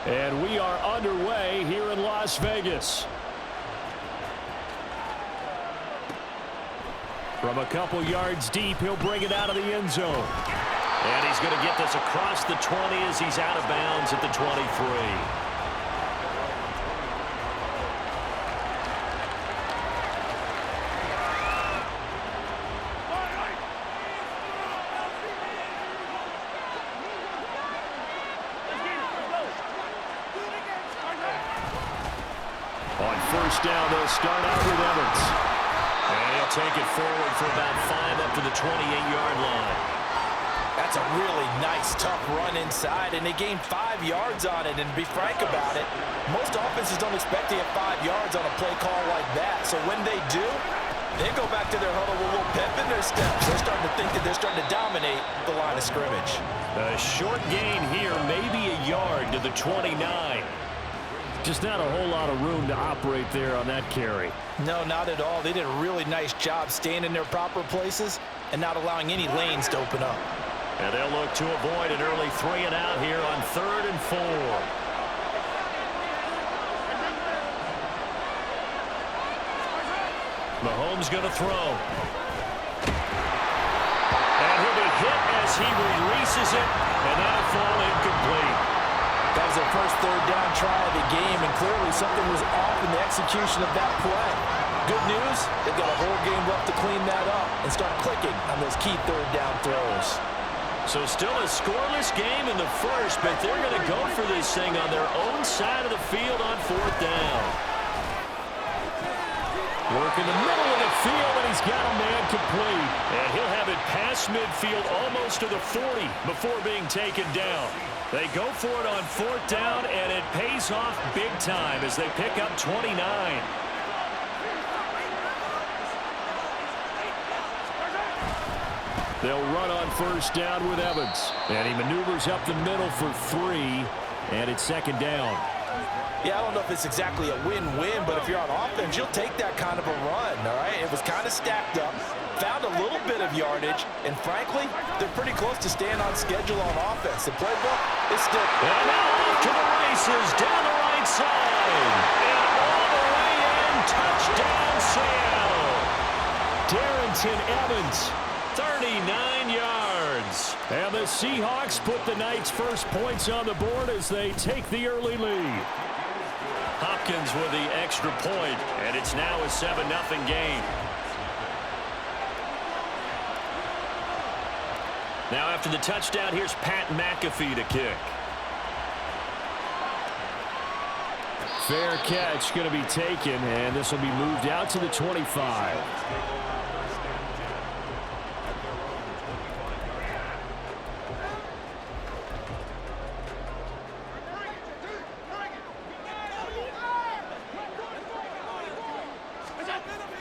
And we are underway here in Las Vegas. From a couple yards deep, he'll bring it out of the end zone. And he's going to get this across the 20 as he's out of bounds at the 23. On first down, they'll start out with Evans. And he'll take it forward for about 5 up to the 28-yard line. That's a really nice, tough run inside, and they gained 5 yards on it. And to be frank about it, most offenses don't expect to get 5 yards on a play call like that. So when they do, they go back to their huddle with a little pep in their steps. They're starting to think that they're starting to dominate the line of scrimmage. A short gain here, maybe a yard to the 29. Just not a whole lot of room to operate there on that carry. No, not at all. They did a really nice job staying in their proper places and not allowing any lanes to open up. And they'll look to avoid an early 3 and out here on 3rd and 4. Mahomes going to throw. And he'll be hit as he releases it, and that'll fall incomplete. That was their first 3rd down try of the game, and clearly something was off in the execution of that play. Good news, they've got a whole game left to clean that up and start clicking on those key 3rd down throws. So still a scoreless game in the first, but they're going to go for this thing on their own side of the field on 4th down. Work in the middle of the field, and he's got a man complete. And he'll have it past midfield almost to the 40 before being taken down. They go for it on 4th down, and it pays off big time as they pick up 29. They'll run on first down with Evans. And he maneuvers up the middle for 3, and it's 2nd down. Yeah, I don't know if it's exactly a win-win, but if you're on offense, you'll take that kind of a run, all right? It was kind of stacked up, found a little bit of yardage, and frankly, they're pretty close to staying on schedule on offense. The playbook is still... And now off to the races, down the right side. And all the way in, touchdown Seattle. Darrington Evans, 39 yards. And the Seahawks put the Knights' first points on the board as they take the early lead. Hopkins with the extra point, and it's now a 7-0 game. Now after the touchdown, here's Pat McAfee to kick. Fair catch going to be taken, and this will be moved out to the 25.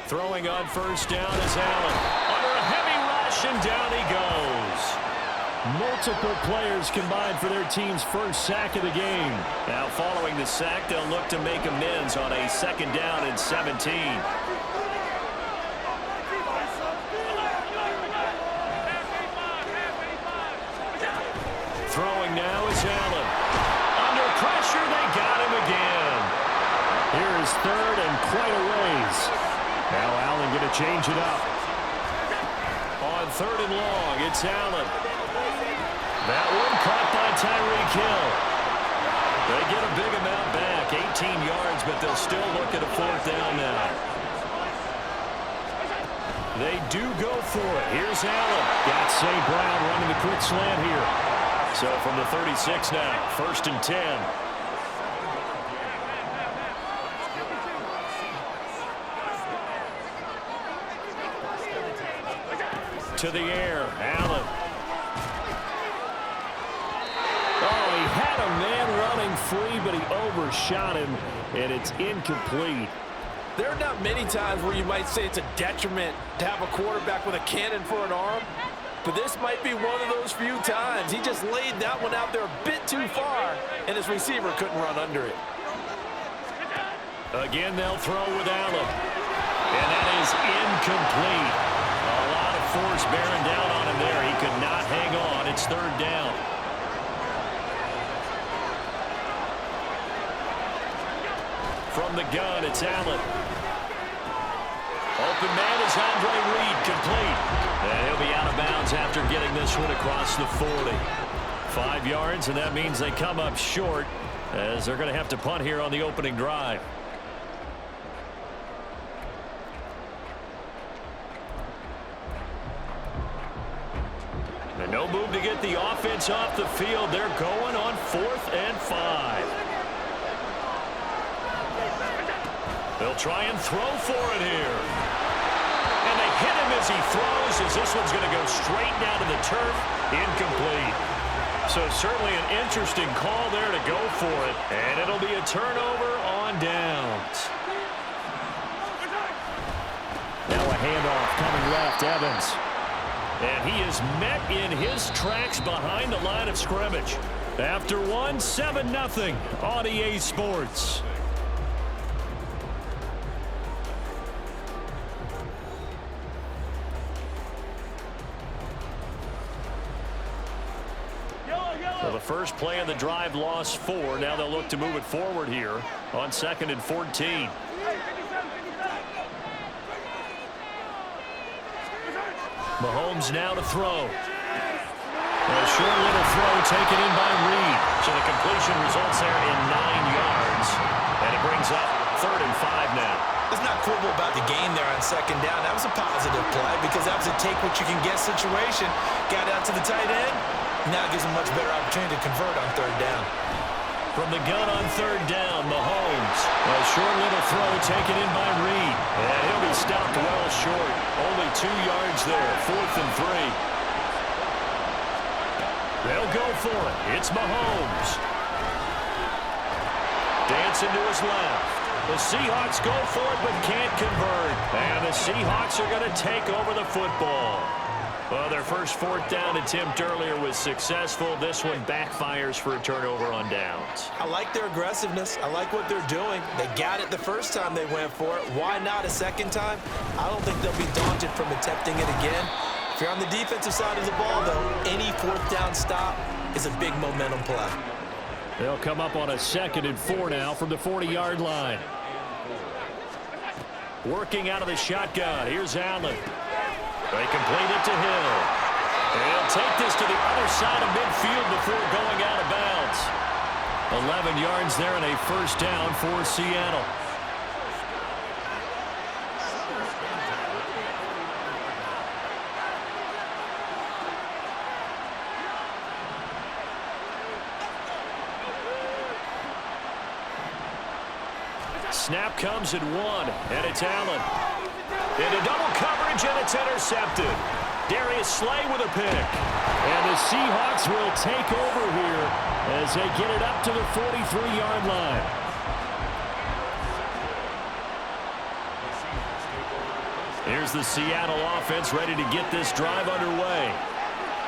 Throwing on first down is Allen. Under a heavy rush, and down he goes. Multiple players combined for their team's first sack of the game. Now following the sack, they'll look to make amends on a 2nd down and 17. Throwing now is Allen. Under pressure, they got him again. Here is 3rd and quite a ways. Now Allen going to change it up. On 3rd and long, it's Allen. That one caught by Tyreek Hill. They get a big amount back, 18 yards, but they'll still look at a 4th down now. They do go for it. Here's Allen. Got St. Brown running the quick slant here. So from the 36 now, 1st and 10. To the air, Allen. Oh, he had a man running free, but he overshot him, and it's incomplete. There are not many times where you might say it's a detriment to have a quarterback with a cannon for an arm, but this might be one of those few times. He just laid that one out there a bit too far, and his receiver couldn't run under it. Again, they'll throw with Allen, and that is incomplete. A lot of force bearing down on him there. He could not hang on. It's 3rd down. From the gun, it's Allen. Open man is Andre Reed, complete. And he'll be out of bounds after getting this one across the 40. 5 yards, and that means they come up short as they're going to have to punt here on the opening drive. And no move to get the offense off the field. They're going on 4th and 5. They'll try and throw for it here. And they hit him as he throws, as this one's going to go straight down to the turf. Incomplete. So certainly an interesting call there to go for it. And it'll be a turnover on downs. Now a handoff coming left, Evans. And he is met in his tracks behind the line of scrimmage. After one, 7-0 on EA Sports. So the first play of the drive lost 4. Now they'll look to move it forward here on 2nd and 14. Mahomes now to throw. A short little throw taken in by Reed. So the completion results there in 9 yards. And it brings up 3rd and 5 now. Let's not quibble about the game there on 2nd down. That was a positive play because that was a take-what-you-can-get situation. Got out to the tight end. Now it gives him a much better opportunity to convert on 3rd down. From the gun on 3rd down, Mahomes. A short little throw taken in by Reed. And he'll be stopped well short. Only 2 yards there. 4th and 3. They'll go for it. It's Mahomes. Dancing to his left. The Seahawks go for it but can't convert. And the Seahawks are going to take over the football. Well, their first 4th down attempt earlier was successful. This one backfires for a turnover on downs. I like their aggressiveness. I like what they're doing. They got it the first time they went for it. Why not a second time? I don't think they'll be daunted from attempting it again. If you're on the defensive side of the ball, though, any 4th down stop is a big momentum play. They'll come up on a 2nd and 4 now from the 40-yard line. Working out of the shotgun. Here's Allen. They complete it to Hill. And he'll take this to the other side of midfield before going out of bounds. 11 yards there and a 1st down for Seattle. Snap comes at 1, and it's Allen. Into double coverage, and it's intercepted. Darius Slay with a pick. And the Seahawks will take over here as they get it up to the 43-yard line. Here's the Seattle offense ready to get this drive underway.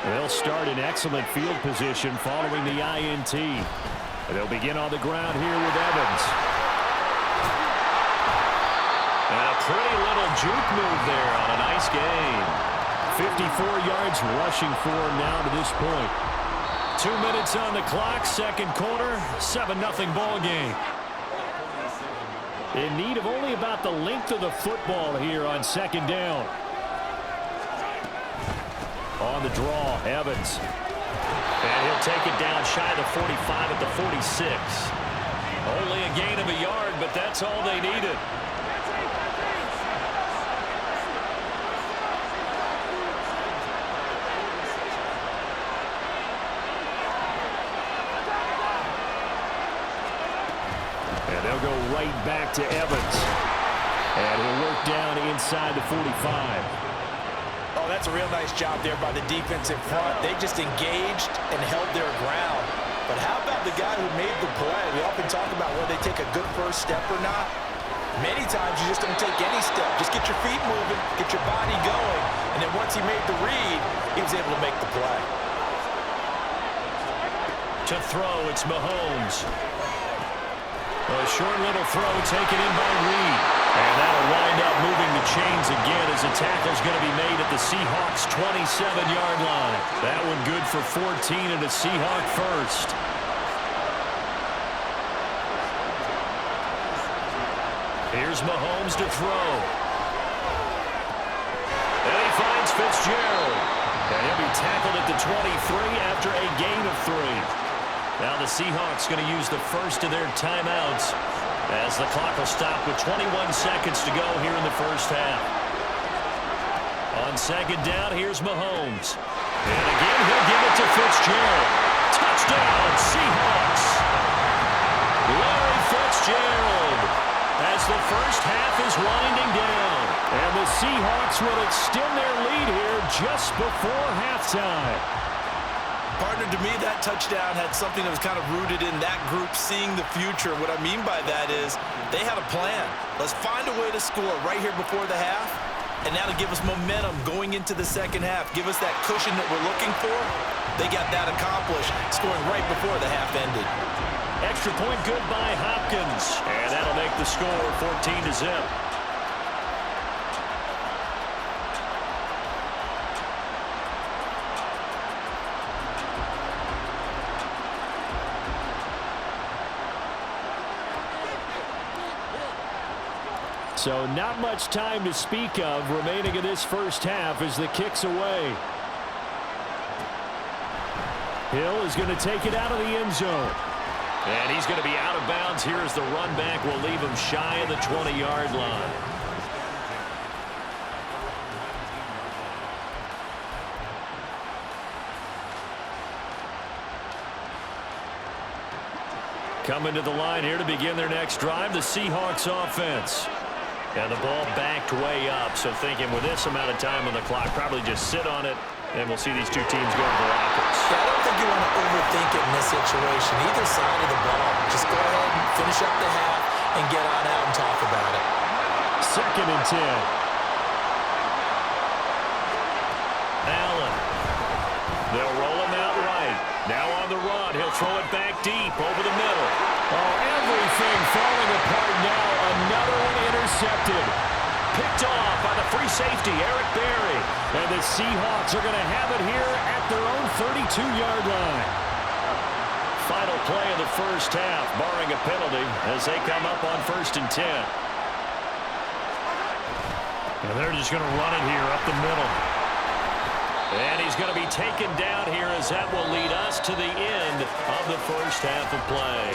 They'll start in excellent field position following the INT. And they'll begin on the ground here with Evans. And a pretty little juke move there on a nice game. 54 yards rushing for him now to this point. 2 minutes on the clock, 2nd quarter, 7-0 ball game. In need of only about the length of the football here on 2nd down. On the draw, Evans. And he'll take it down shy of the 45 at the 46. Only a gain of a yard, but that's all they needed. And they'll go right back to Evans. And he'll work down inside the 45. Oh, that's a real nice job there by the defense in front. They just engaged and held their ground. But how about the guy who made the play? We often talk about whether they take a good first step or not. Many times you just don't take any step. Just get your feet moving, get your body going. And then once he made the read, he was able to make the play. To throw, it's Mahomes. A short little throw taken in by Reed. And that'll wind up moving the chains again as the tackle's going to be made at the Seahawks' 27-yard line. That one good for 14 and a Seahawk first. Here's Mahomes to throw. And he finds Fitzgerald. And he'll be tackled at the 23 after a gain of 3. Now the Seahawks going to use the first of their timeouts as the clock will stop with 21 seconds to go here in the first half. On second down, here's Mahomes. And again, he'll give it to Fitzgerald. Touchdown, Seahawks. Larry Fitzgerald as the first half is winding down. And the Seahawks will extend their lead here just before halftime. Partner, to me, that touchdown had something that was kind of rooted in that group seeing the future. What I mean by that is they had a plan. Let's find a way to score right here before the half, and that'll give us momentum going into the second half. Give us that cushion that we're looking for. They got that accomplished, scoring right before the half ended. Extra point good by Hopkins, and that'll make the score 14-0. So not much time to speak of remaining in this first half as the kick's away. Hill is going to take it out of the end zone. And he's going to be out of bounds here as the run back will leave him shy of the 20-yard line. Coming to the line here to begin their next drive, the Seahawks offense. And the ball backed way up, so thinking with this amount of time on the clock, probably just sit on it, and we'll see these two teams go to the lockers. Yeah, I don't think you want to overthink it in this situation. Either side of the ball. Just go ahead and finish up the half and get on out and talk about it. 2nd and 10. Allen. They'll roll him out right. Now on the run. He'll throw it back deep over the middle. Oh, everything falling apart now. Another one intercepted. Picked off by the free safety, Eric Berry. And the Seahawks are going to have it here at their own 32-yard line. Final play of the first half, barring a penalty, as they come up on 1st and 10. And they're just going to run it here up the middle. And he's going to be taken down here as that will lead us to the end of the first half of play.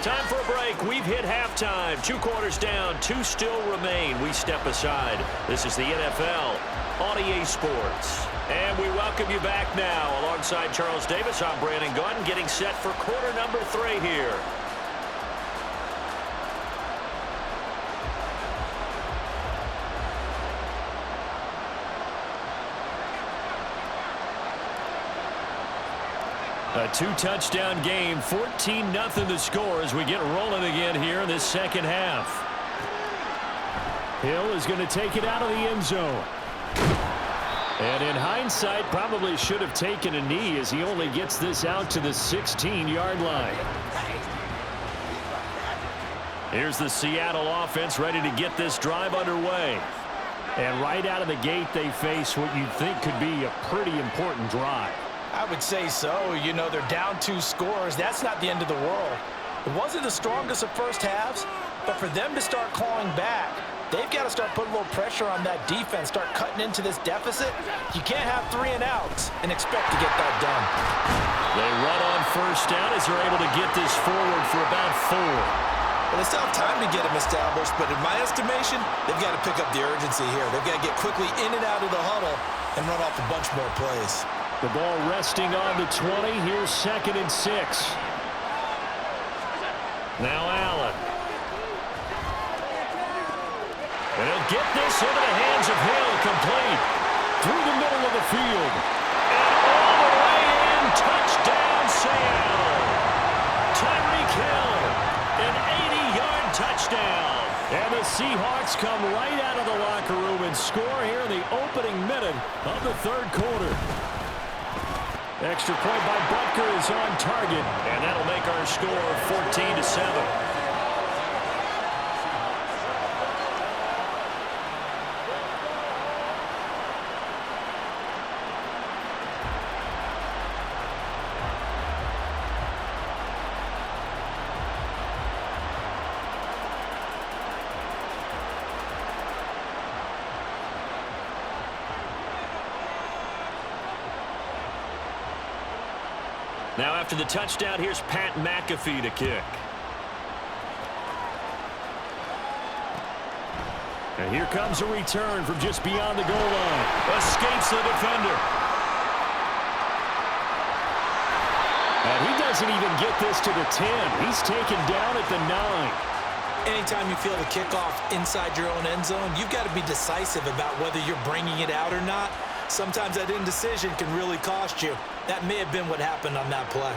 Time for a break. We've hit halftime. 2 quarters down. 2 still remain. We step aside. This is the NFL on EA Sports. And we welcome you back now. Alongside Charles Davis, I'm Brandon Gaudin, getting set for quarter number 3 here. A 2-touchdown game, 14-0 the score as we get rolling again here in this second half. Hill is going to take it out of the end zone. And in hindsight, probably should have taken a knee as he only gets this out to the 16-yard line. Here's the Seattle offense ready to get this drive underway. And right out of the gate, they face what you'd think could be a pretty important drive. I would say so. You know, they're down 2 scores. That's not the end of the world. It wasn't the strongest of first halves, but for them to start clawing back, they've got to start putting a little pressure on that defense, start cutting into this deficit. You can't have 3 and outs and expect to get that done. They run on 1st down as they're able to get this forward for about 4. Well, they still have time to get them established, but in my estimation, they've got to pick up the urgency here. They've got to get quickly in and out of the huddle and run off a bunch more plays. The ball resting on the 20. Here's 2nd and 6. Now Allen. And he'll get this into the hands of Hill, complete. Through the middle of the field. And all the way in. Touchdown, Seattle. Tyreek Hill. An 80-yard touchdown. And the Seahawks come right out of the locker room and score here in the opening minute of the 3rd quarter. Extra point by Butker is on target, and that'll make our score 14-7. Now after the touchdown, here's Pat McAfee to kick. And here comes a return from just beyond the goal line. Escapes the defender. And he doesn't even get this to the 10. He's taken down at the 9. Anytime you feel the kickoff inside your own end zone, you've got to be decisive about whether you're bringing it out or not. Sometimes that indecision can really cost you. That may have been what happened on that play.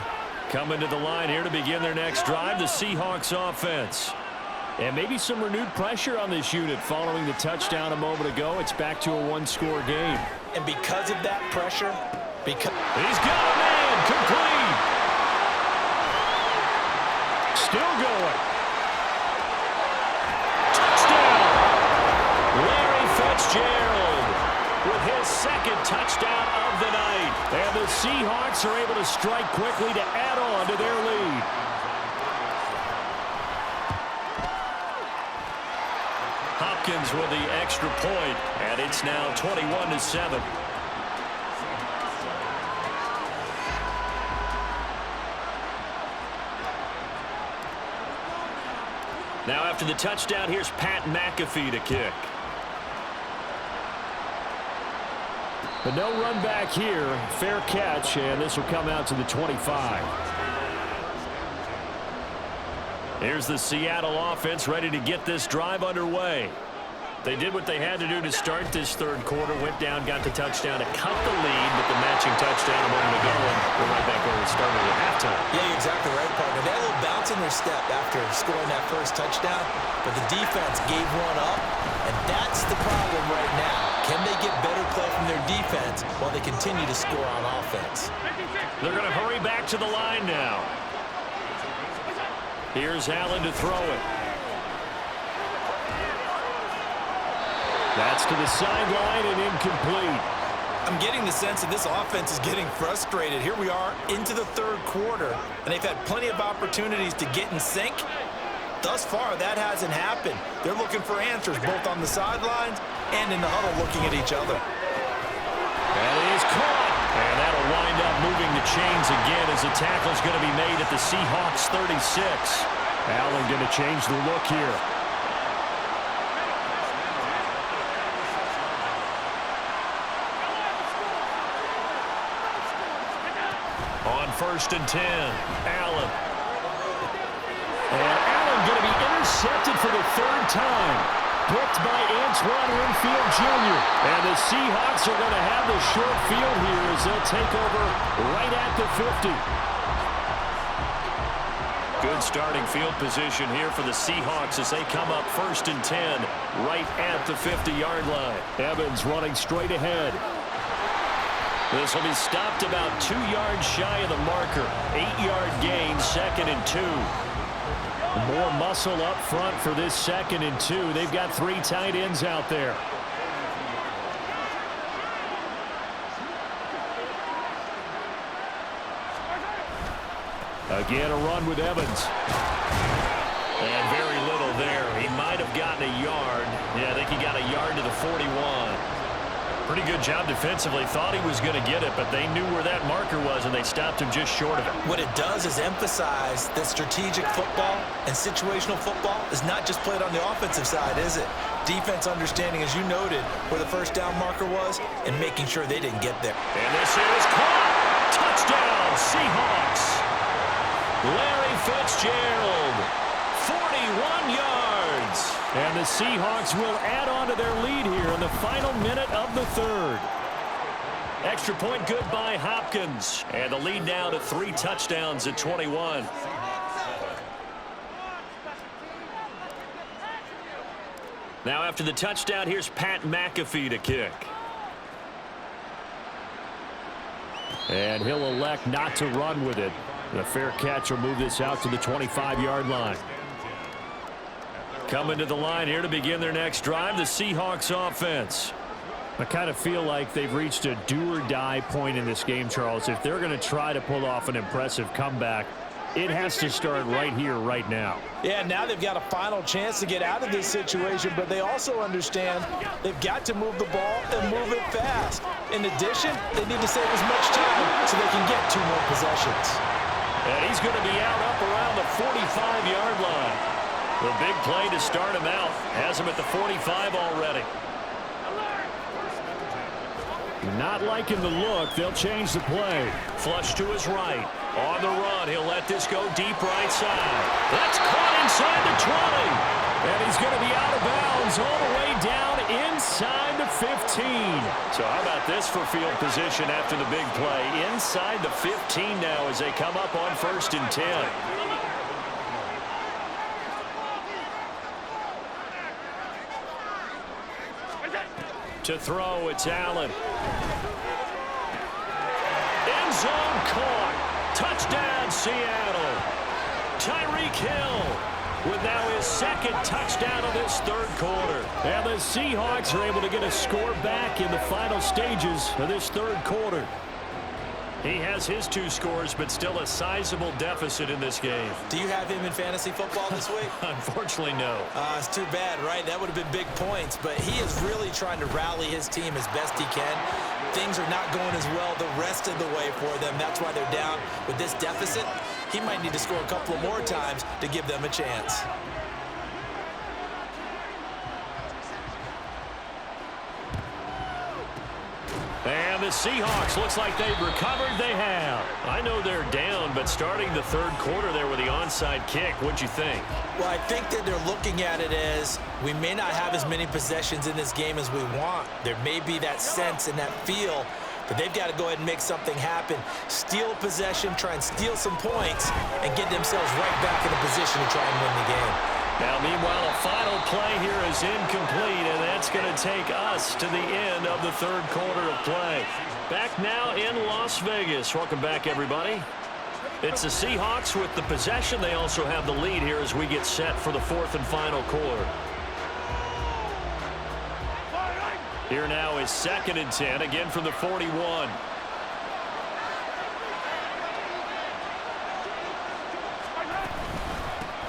Coming to the line here to begin their next drive, the Seahawks offense. And maybe some renewed pressure on this unit following the touchdown a moment ago. It's back to a one-score game. And because of that pressure, he's got a man, complete. Still going. Touchdown. Larry Fitzgerald with his second touchdown of the night. And the Seahawks are able to strike quickly to add on to their lead. Hopkins with the extra point, and it's now 21-7. Now after the touchdown, here's Pat McAfee to kick. But no run back here. Fair catch, and this will come out to the 25. Here's the Seattle offense ready to get this drive underway. They did what they had to do to start this third quarter. Went down, got the touchdown to cut the lead, but the matching touchdown a moment ago, and we're right back where we started at halftime. Yeah, you're exactly right, partner. They had a little bounce in their step after scoring that first touchdown, but the defense gave one up, and that's the problem right now. Can they get better play from their defense while they continue to score on offense? They're going to hurry back to the line now. Here's Allen to throw it. That's to the sideline and incomplete. I'm getting the sense that this offense is getting frustrated. Here we are into the third quarter, and they've had plenty of opportunities to get in sync. Thus far, that hasn't happened. They're looking for answers both on the sidelines and in the huddle looking at each other. That is caught. And that'll wind up moving the chains again as the tackle's going to be made at the Seahawks 36. Allen going to change the look here. On 1st and 10, Allen. And Allen going to be intercepted for the third time. Picked by Antoine Winfield Jr. And the Seahawks are going to have the short field here as they'll take over right at the 50. Good starting field position here for the Seahawks as they come up 1st and 10 right at the 50-yard line. Evans running straight ahead. This will be stopped about 2 yards shy of the marker. 8-yard gain, 2nd and 2. More muscle up front for this 2nd and 2. They've got 3 tight ends out there. Again, a run with Evans. And very little there. He might have gotten a yard. Yeah, I think he got a yard to the 41. Pretty good job defensively. Thought he was going to get it, but they knew where that marker was, and they stopped him just short of it. What it does is emphasize that strategic football and situational football is not just played on the offensive side, is it? Defense understanding, as you noted, where the first down marker was and making sure they didn't get there. And this is caught. Touchdown, Seahawks. Larry Fitzgerald, 41 yards. And the Seahawks will add on to their lead here in the final minute of the third. Extra point good by Hopkins. And the lead now to 3 touchdowns at 21. Now after the touchdown, here's Pat McAfee to kick. And he'll elect not to run with it. And a fair catch will move this out to the 25-yard line. Coming to the line here to begin their next drive, the Seahawks offense. I kind of feel like they've reached a do-or-die point in this game, Charles. If they're going to try to pull off an impressive comeback, It has to start right here, right now. Yeah, now they've got a final chance to get out of this situation, but they also understand they've got to move the ball and move it fast. In addition, they need to save as much time so they can get 2 more possessions. And he's going to be out up around the 45-yard line. The big play to start him out. Has him at the 45 already. Not liking the look. They'll change the play. Flush to his right. On the run, he'll let this go deep right side. That's caught inside the 20. And he's going to be out of bounds all the way down inside the 15. So how about this for field position after the big play? Inside the 15 now as they come up on 1st and 10. To throw, it's Allen. End zone caught. Touchdown, Seattle. Tyreek Hill with now his 2nd touchdown of this 3rd quarter. And the Seahawks are able to get a score back in the final stages of this 3rd quarter. He has his 2 scores, but still a sizable deficit in this game. Do you have him in fantasy football this week? Unfortunately, no. It's too bad, right? That would have been big points, but he is really trying to rally his team as best he can. Things are not going as well the rest of the way for them. That's why they're down with this deficit. He might need to score a couple more times to give them a chance. And the Seahawks, looks like they've recovered. They have. I know they're down, but starting the 3rd quarter there with the onside kick, what'd you think? Well, I think that they're looking at it as we may not have as many possessions in this game as we want. There may be that sense and that feel, but they've got to go ahead and make something happen. Steal a possession, try and steal some points, and get themselves right back in a position to try and win the game. Now, meanwhile, a final play here is incomplete, and that's going to take us to the end of the 3rd quarter of play. Back now in Las Vegas. Welcome back, everybody. It's the Seahawks with the possession. They also have the lead here as we get set for the 4th and final quarter. Here now is 2nd and 10, again from the 41.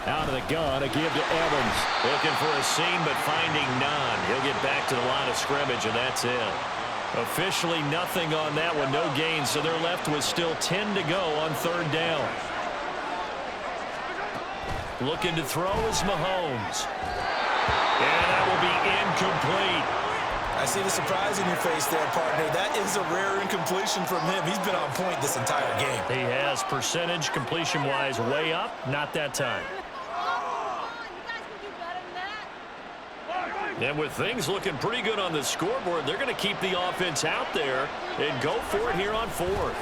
Out of the gun, a give to Evans. Looking for a seam, but finding none. He'll get back to the line of scrimmage, and that's it. Officially nothing on that one, no gain, so they're left with still 10 to go on 3rd down. Looking to throw is Mahomes. And that will be incomplete. I see the surprise in your face there, partner. That is a rare incompletion from him. He's been on point this entire game. He has percentage completion-wise way up, not that time. And with things looking pretty good on the scoreboard, they're going to keep the offense out there and go for it here on 4th.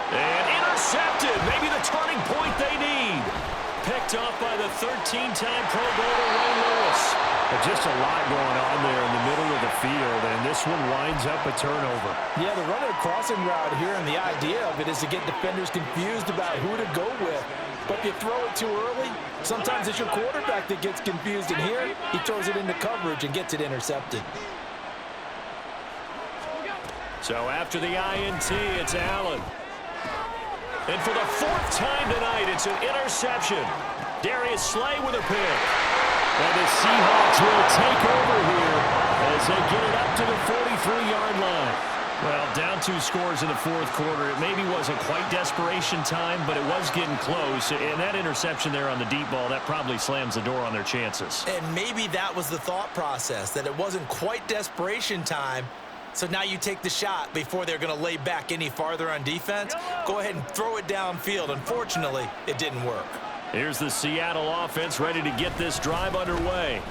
And intercepted. Maybe the turning point they need. Picked off by the 13-time Pro Bowler Ray Lewis. But just a lot going on there in the middle of the field, and this one winds up a turnover. Yeah, they're running a crossing route here, and the idea of it is to get defenders confused about who to go with. But if you throw it too early, sometimes it's your quarterback that gets confused, and here he throws it into coverage and gets it intercepted. So after the INT, it's Allen. And for the 4th time tonight, it's an interception. Darius Slay with a pick. And the Seahawks will take over here as they get it up to the 43-yard line. Well, down 2 scores in the 4th quarter. It maybe wasn't quite desperation time, but it was getting close. And that interception there on the deep ball, that probably slams the door on their chances. And maybe that was the thought process, that it wasn't quite desperation time. So now you take the shot before they're going to lay back any farther on defense. Go ahead and throw it downfield. Unfortunately, it didn't work. Here's the Seattle offense ready to get this drive underway.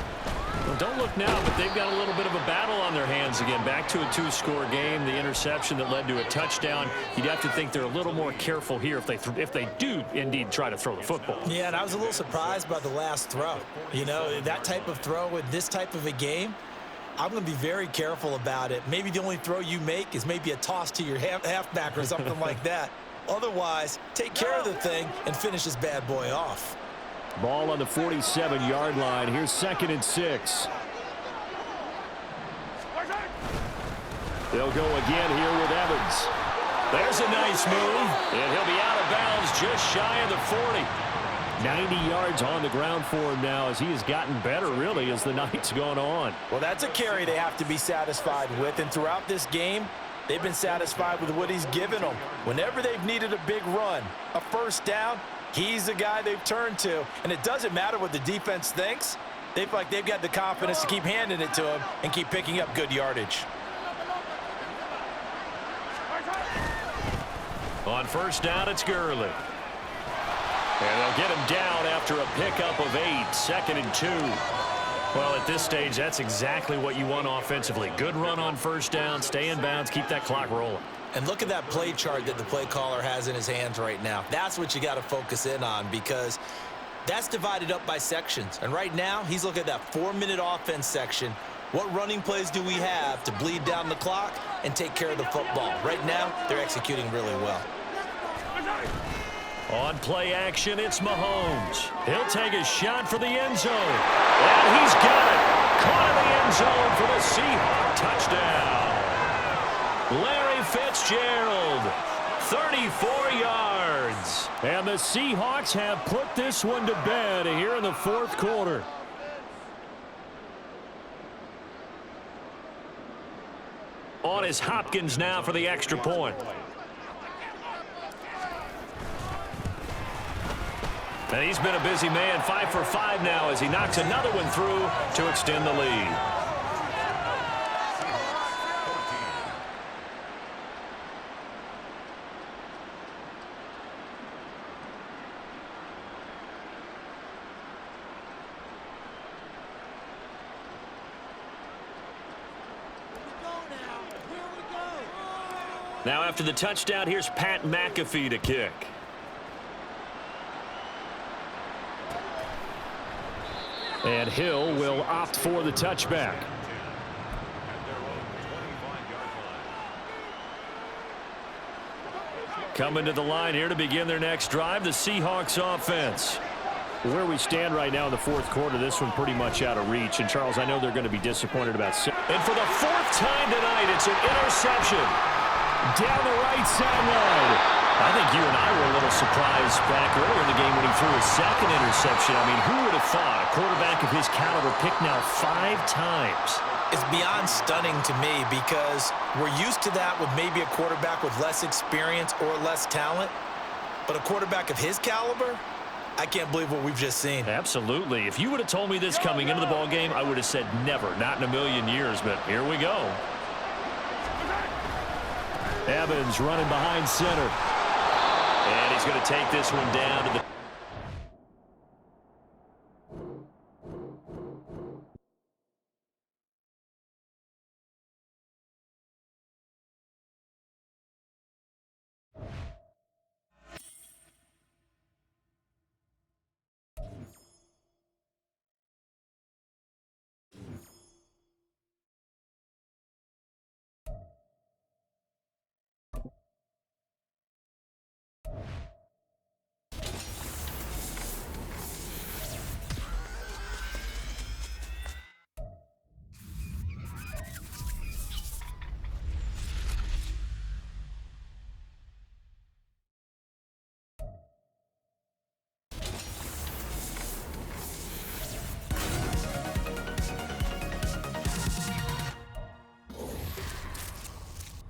Well, don't look now, but they've got a little bit of a battle on their hands again. Back to a 2-score game. The interception that led to a touchdown. You'd have to think they're a little more careful here if they do indeed try to throw the football. Yeah, and I was a little surprised by the last throw. You know, that type of throw with this type of a game, I'm going to be very careful about it. Maybe the only throw you make is maybe a toss to your halfback or something like that. Otherwise, take care of the thing and finish this bad boy off. Ball on the 47-yard line. Here's 2nd and 6. They'll go again here with Evans. There's a nice move, and he'll be out of bounds just shy of the 40. 90 yards on the ground for him now as he has gotten better, really, as the night's gone on. Well, that's a carry they have to be satisfied with, and throughout this game, they've been satisfied with what he's given them. Whenever they've needed a big run, a first down, he's the guy they've turned to. And it doesn't matter what the defense thinks. They feel like they've got the confidence to keep handing it to him and keep picking up good yardage. On first down, it's Gurley. And they'll get him down after a pickup of 8, 2nd and 2. Well, at this stage, that's exactly what you want offensively. Good run on first down, stay in bounds, keep that clock rolling. And look at that play chart that the play caller has in his hands right now. That's what you got to focus in on, because that's divided up by sections. And right now, he's looking at that 4-minute offense section. What running plays do we have to bleed down the clock and take care of the football? Right now, they're executing really well. On play action, it's Mahomes. He'll take a shot for the end zone. And he's got it. Caught in the end zone for the Seahawks touchdown. Larry Fitzgerald, 34 yards. And the Seahawks have put this one to bed here in the 4th quarter. On is Hopkins now for the extra point. And he's been a busy man, 5 for 5 now as he knocks another one through to extend the lead. Now after the touchdown, here's Pat McAfee to kick. And Hill will opt for the touchback. Coming to the line here to begin their next drive, the Seahawks offense. Where we stand right now in the 4th quarter, this one pretty much out of reach. And, Charles, I know they're going to be disappointed about it. And for the 4th time tonight, it's an interception down the right sideline. I think you and I were a little surprised back earlier in the game when he threw his 2nd interception. I mean, who would have thought a quarterback of his caliber picked now 5 times? It's beyond stunning to me, because we're used to that with maybe a quarterback with less experience or less talent. But a quarterback of his caliber, I can't believe what we've just seen. Absolutely. If you would have told me this coming into the ball game, I would have said never, not in a million years. But here we go. Evans running behind center. And he's going to take this one down to the